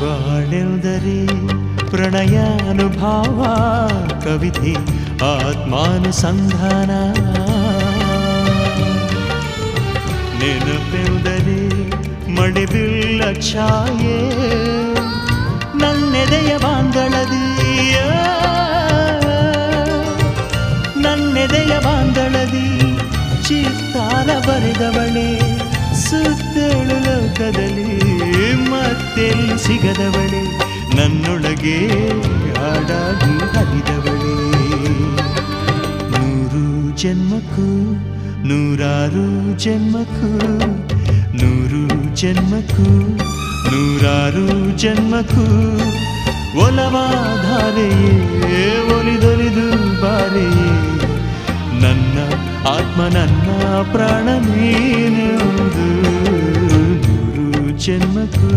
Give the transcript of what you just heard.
ಬಾಳೆಲ್ದರೆ ಪ್ರಣಯಾನುಭಾವ ಕವಿತೆ ಆತ್ಮಾನುಸಂಧಾನ ನೆನಪೆಂದರೆ ಮಡಿಬಿಲ್ಲ ಛಾಯೆ ನನ್ನೆದೆಯ ಬಾಂದಳದಿಯ ನನ್ನೆದೆಯ ಬಾಂದಳದಿ ಚಿತ್ತಾರ ಬರೆದವಳೆ ಸುತ್ತೇಳು ಲೋಕದಲ್ಲಿ ಮತ್ತೆಲ್ಲಿ ಸಿಗದವಳೆ ನನ್ನೊಳಗೆ ಹಾಡಾಗಿ ಹರಿದವಳೆ ನೂರು ಜನ್ಮಕ್ಕೂ ನೂರಾರು ಜನ್ಮಕ್ಕೂ ನೂರು ಜನ್ಮಕ್ಕೂ ನೂರಾರು ಜನ್ಮಕ್ಕೂ ಒಲವಾಧಾರೆಯೇ ಒಲಿದೊಲಿದು ಬಾರೆಯೇ ನನ್ನ ಆತ್ಮ ನನ್ನ ಪ್ರಾಣ ನೀನೆಂದು ನೂರು ಜನ್ಮಕ್ಕೂ